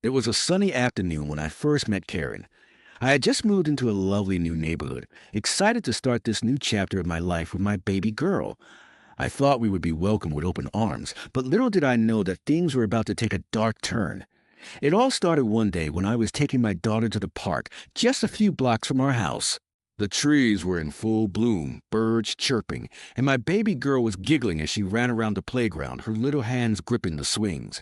It was a sunny afternoon when I first met Karen. I had just moved into a lovely new neighborhood, excited to start this new chapter of my life with my baby girl. I thought we would be welcomed with open arms, but little did I know that things were about to take a dark turn. It all started one day when I was taking my daughter to the park, just a few blocks from our house. The trees were in full bloom, birds chirping, and my baby girl was giggling as she ran around the playground, her little hands gripping the swings.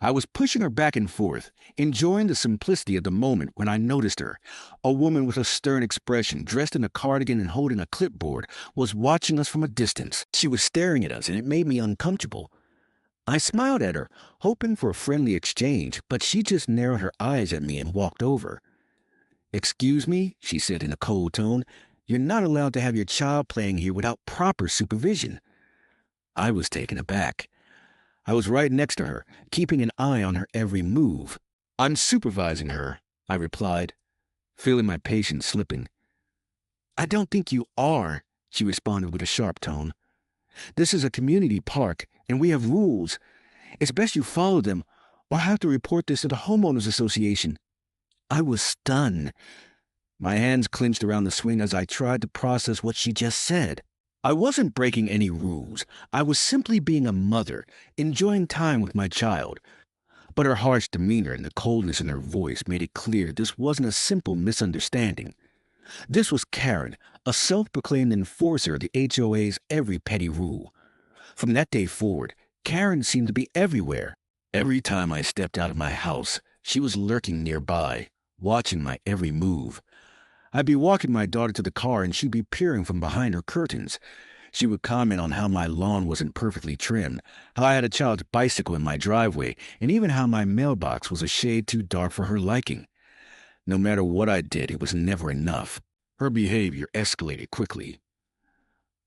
I was pushing her back and forth, enjoying the simplicity of the moment when I noticed her. A woman with a stern expression, dressed in a cardigan and holding a clipboard, was watching us from a distance. She was staring at us, and it made me uncomfortable. I smiled at her, hoping for a friendly exchange, but she just narrowed her eyes at me and walked over. "Excuse me," she said in a cold tone. "You're not allowed to have your child playing here without proper supervision." I was taken aback. I was right next to her, keeping an eye on her every move. "I'm supervising her," I replied, feeling my patience slipping. "I don't think you are," she responded with a sharp tone. "This is a community park, and we have rules. It's best you follow them, or have to report this to the homeowners association." I was stunned. My hands clenched around the swing as I tried to process what she just said. I wasn't breaking any rules. I was simply being a mother, enjoying time with my child. But her harsh demeanor and the coldness in her voice made it clear this wasn't a simple misunderstanding. This was Karen, a self-proclaimed enforcer of the HOA's every petty rule. From that day forward, Karen seemed to be everywhere. Every time I stepped out of my house, she was lurking nearby, watching my every move. I'd be walking my daughter to the car and she'd be peering from behind her curtains. She would comment on how my lawn wasn't perfectly trimmed, how I had a child's bicycle in my driveway, and even how my mailbox was a shade too dark for her liking. No matter what I did, it was never enough. Her behavior escalated quickly.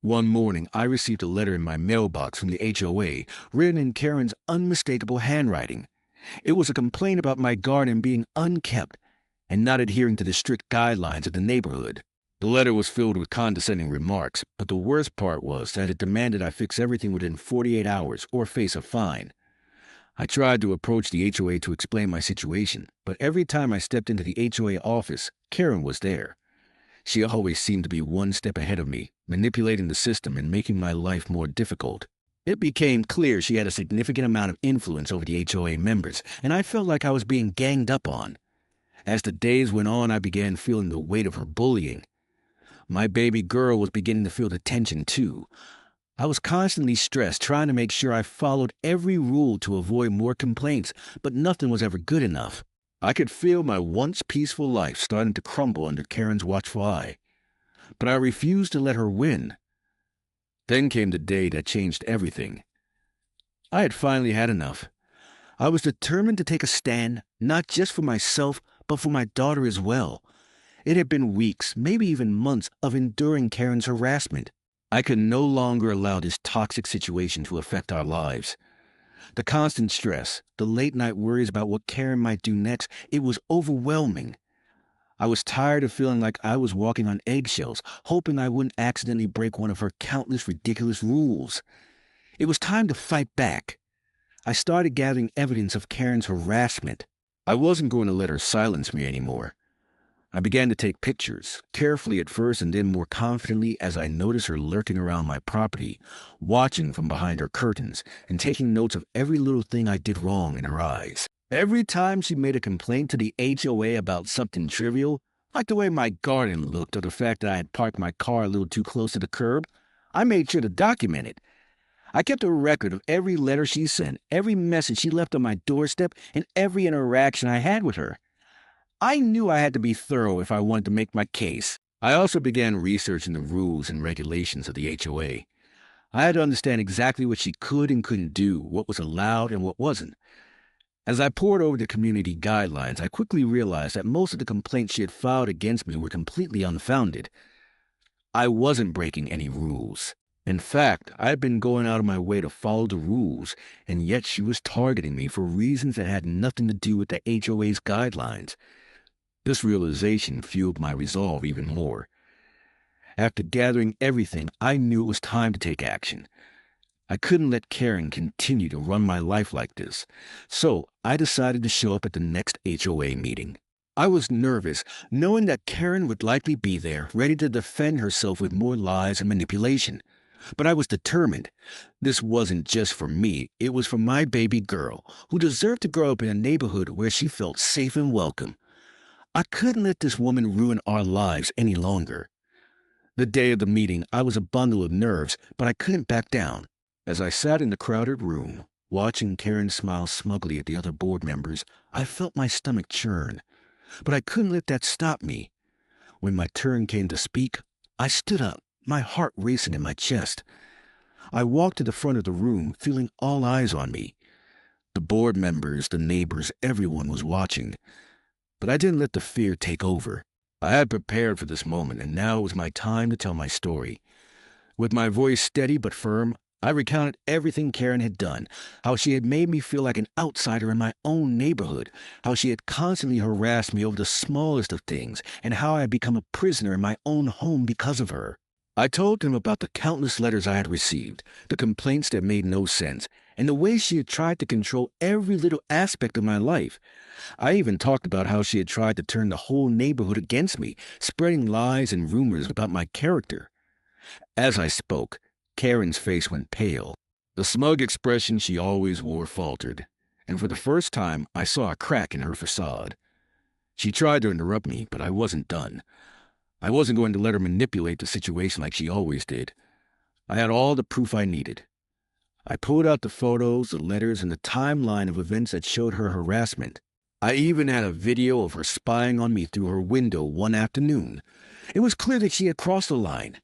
One morning, I received a letter in my mailbox from the HOA, written in Karen's unmistakable handwriting. It was a complaint about my garden being unkept and not adhering to the strict guidelines of the neighborhood. The letter was filled with condescending remarks, but the worst part was that it demanded I fix everything within 48 hours or face a fine. I tried to approach the HOA to explain my situation, but every time I stepped into the HOA office, Karen was there. She always seemed to be one step ahead of me, manipulating the system and making my life more difficult. It became clear she had a significant amount of influence over the HOA members, and I felt like I was being ganged up on. As the days went on, I began feeling the weight of her bullying. My baby girl was beginning to feel the tension, too. I was constantly stressed, trying to make sure I followed every rule to avoid more complaints, but nothing was ever good enough. I could feel my once peaceful life starting to crumble under Karen's watchful eye. But I refused to let her win. Then came the day that changed everything. I had finally had enough. I was determined to take a stand, not just for myself, but for my daughter as well. It had been weeks, maybe even months, of enduring Karen's harassment. I could no longer allow this toxic situation to affect our lives. The constant stress, the late-night worries about what Karen might do next, it was overwhelming. I was tired of feeling like I was walking on eggshells, hoping I wouldn't accidentally break one of her countless ridiculous rules. It was time to fight back. I started gathering evidence of Karen's harassment. I wasn't going to let her silence me anymore. I began to take pictures, carefully at first and then more confidently as I noticed her lurking around my property, watching from behind her curtains, and taking notes of every little thing I did wrong in her eyes. Every time she made a complaint to the HOA about something trivial, like the way my garden looked or the fact that I had parked my car a little too close to the curb, I made sure to document it. I kept a record of every letter she sent, every message she left on my doorstep, and every interaction I had with her. I knew I had to be thorough if I wanted to make my case. I also began researching the rules and regulations of the HOA. I had to understand exactly what she could and couldn't do, what was allowed and what wasn't. As I pored over the community guidelines, I quickly realized that most of the complaints she had filed against me were completely unfounded. I wasn't breaking any rules. In fact, I had been going out of my way to follow the rules, and yet she was targeting me for reasons that had nothing to do with the HOA's guidelines. This realization fueled my resolve even more. After gathering everything, I knew it was time to take action. I couldn't let Karen continue to run my life like this, so I decided to show up at the next HOA meeting. I was nervous, knowing that Karen would likely be there, ready to defend herself with more lies and manipulation. But I was determined. This wasn't just for me, it was for my baby girl, who deserved to grow up in a neighborhood where she felt safe and welcome. I couldn't let this woman ruin our lives any longer. The day of the meeting, I was a bundle of nerves, but I couldn't back down. As I sat in the crowded room, watching Karen smile smugly at the other board members, I felt my stomach churn. But I couldn't let that stop me. When my turn came to speak, I stood up, my heart racing in my chest. I walked to the front of the room, feeling all eyes on me. The board members, the neighbors, everyone was watching. But I didn't let the fear take over. I had prepared for this moment, and now it was my time to tell my story. With my voice steady but firm, I recounted everything Karen had done, how she had made me feel like an outsider in my own neighborhood, how she had constantly harassed me over the smallest of things, and how I had become a prisoner in my own home because of her. I told them about the countless letters I had received, the complaints that made no sense, and the way she had tried to control every little aspect of my life. I even talked about how she had tried to turn the whole neighborhood against me, spreading lies and rumors about my character. As I spoke, Karen's face went pale. The smug expression she always wore faltered, and for the first time I saw a crack in her facade. She tried to interrupt me, but I wasn't done. I wasn't going to let her manipulate the situation like she always did. I had all the proof I needed. I pulled out the photos, the letters, and the timeline of events that showed her harassment. I even had a video of her spying on me through her window one afternoon. It was clear that she had crossed the line.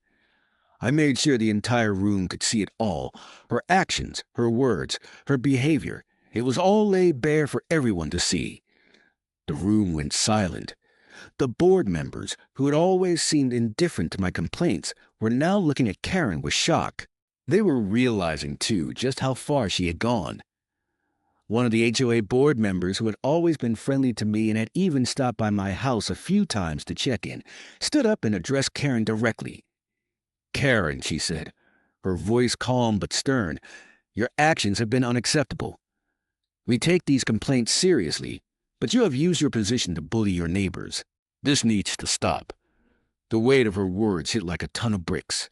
I made sure the entire room could see it all. Her actions, her words, her behavior. It was all laid bare for everyone to see. The room went silent. The board members, who had always seemed indifferent to my complaints, were now looking at Karen with shock. They were realizing, too, just how far she had gone. One of the HOA board members, who had always been friendly to me and had even stopped by my house a few times to check in, stood up and addressed Karen directly. "Karen," she said, her voice calm but stern, "your actions have been unacceptable. We take these complaints seriously, but you have used your position to bully your neighbors. This needs to stop." The weight of her words hit like a ton of bricks.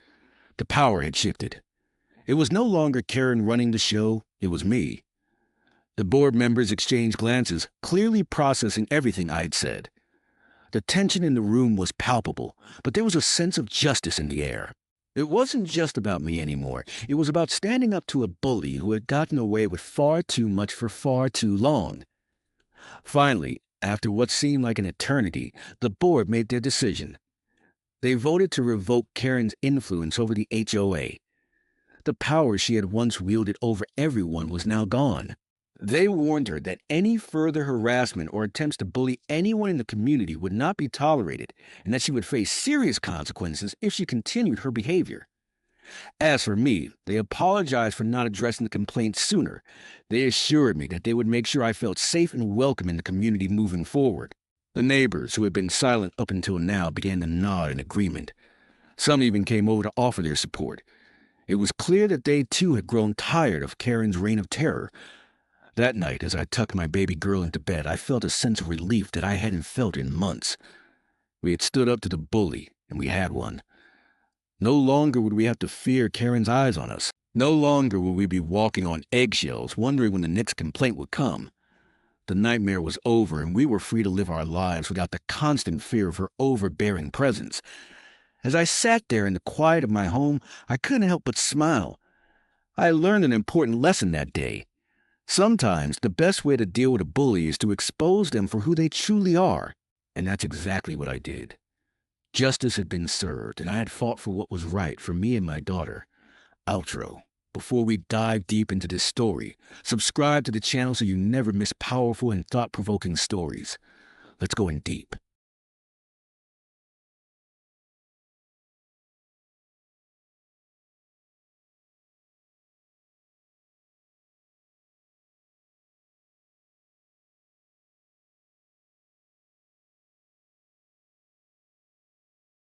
The power had shifted. It was no longer Karen running the show, it was me. The board members exchanged glances, clearly processing everything I had said. The tension in the room was palpable, but there was a sense of justice in the air. It wasn't just about me anymore. It was about standing up to a bully who had gotten away with far too much for far too long. Finally, after what seemed like an eternity, the board made their decision. They voted to revoke Karen's influence over the HOA. The power she had once wielded over everyone was now gone. They warned her that any further harassment or attempts to bully anyone in the community would not be tolerated, and that she would face serious consequences if she continued her behavior. As for me, they apologized for not addressing the complaint sooner. They assured me that they would make sure I felt safe and welcome in the community moving forward. The neighbors, who had been silent up until now, began to nod in agreement. Some even came over to offer their support. It was clear that they too had grown tired of Karen's reign of terror. That night, as I tucked my baby girl into bed, I felt a sense of relief that I hadn't felt in months. We had stood up to the bully, and we had won. No longer would we have to fear Karen's eyes on us. No longer would we be walking on eggshells, wondering when the next complaint would come. The nightmare was over, and we were free to live our lives without the constant fear of her overbearing presence. As I sat there in the quiet of my home, I couldn't help but smile. I learned an important lesson that day. Sometimes the best way to deal with a bully is to expose them for who they truly are. And that's exactly what I did. Justice had been served, and I had fought for what was right for me and my daughter. Outro. Before we dive deep into this story, subscribe to the channel so you never miss powerful and thought-provoking stories. Let's go in deep.